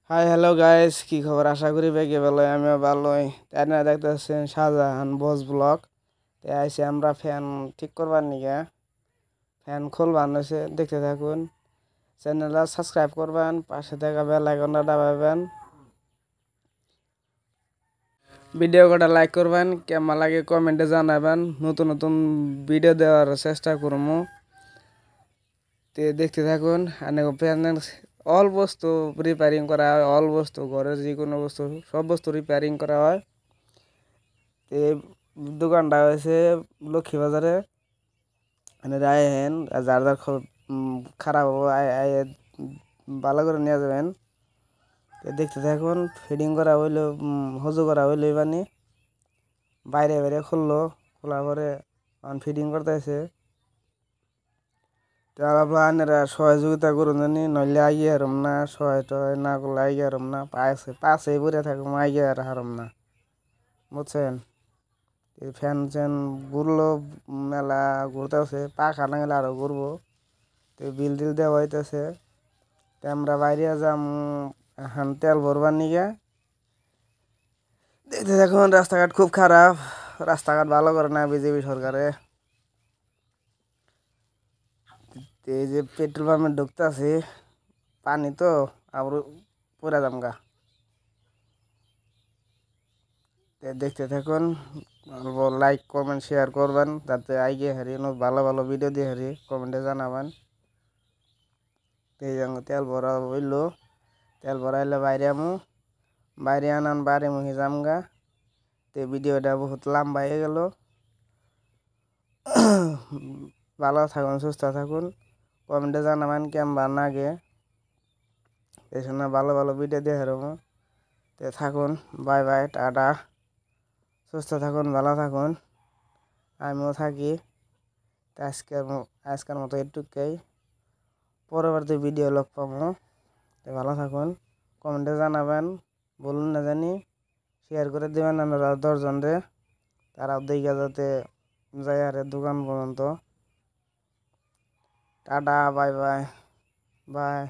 Hi hello guys, কি খবর? আশা করি বেগে ভালোই, আমিও ভালোই। তাই না, দেখতেছেন শাহজাহান বস ব্লগ। তাই আইসি আমরা ফ্যান ঠিক করবার নিগে, ফ্যান খুলবার হয়েছে। দেখতে থাকুন, চ্যানেলটা সাবস্ক্রাইব করবেন, পাশে থাকা বেল আইকনটা দাবাবেন, ভিডিও কটা লাইক করবেন, কেমন লাগে কমেন্টে জানাবেন। নতুন নতুন ভিডিও দেওয়ার চেষ্টা করবো। তে দেখতে থাকুন। ফ্যানের অল বস্তু রিপেয়ারিং করা হয়, অল বস্তু ঘরের যে কোনো বস্তু, সব বস্তু রিপেয়ারিং করা হয়। এই দোকানটা হয়েছে লক্ষ্মীবাজারে। মানে রায়হেন যার যার খারাপ হবো ভালো করে নিয়ে যাবেন। দেখতে থাকুন। ফিডিং করা হইলো, হজু করা হইলো এবানি বাইরে বাইরে খোলার পরে ফিডিং করতেছে। তারা আপনারা সহযোগিতা করুন জানি, নইলে আইয়ে হারম না। সহায় টয় না করলে আইয়ে হারম না। পাশে পড়ে থাকুন, আইয়ে আর হারম না, বুঝছেন? এই ফ্যান চ্যান ঘুরলো, মেলা ঘুরতেছে, পাখা না গেলে আরও ঘুরবো। তো বিল টিল দেওয়া হইতেছে। তো আমরা বাইরে যাম এখন তেল ভরবার নিগে। দেখতে দেখুন, রাস্তাঘাট খুব খারাপ। রাস্তাঘাট ভালো করে না বিজেপি সরকারে। এই যে পেট্রোল পাম্পে ঢুকতে আছে, পানি তো আবার পুরা দামগা। দেখতে থাকুন, লাইক কমেন্ট শেয়ার করবেন, যাতে আইগে হারি ভালো ভালো ভিডিও দিয়ে হারি কমেন্টে জানাবেন। এই তেল ভরা হইলো, তেল ভরাইলে বাইরে আমু, বাইরে আনান বাইরে মুহি জামগা। তো ভিডিওটা বহুত লম্বা হয়ে গেল। ভালো থাকুন, সুস্থ থাকুন, কমেন্টে জানাবেন কেমন লাগে। এই সময় ভালো ভালো ভিডিও দিয়ে হারবো। তো থাকুন, বাই বাই, টাটা। সুস্থ থাকুন, ভালো থাকুন, আমিও থাকি। আজকের মতো এটুকুই। পরবর্তী ভিডিও লগ পাবো। তো ভালো থাকুন, কমেন্টে জানাবেন, বলুন না জানি, শেয়ার করে দেবেন আপনারা 10 জনরে, তারাও দেখা যাতে যায় আরে দোকান পর্যন্ত। Tata, bye bye, by.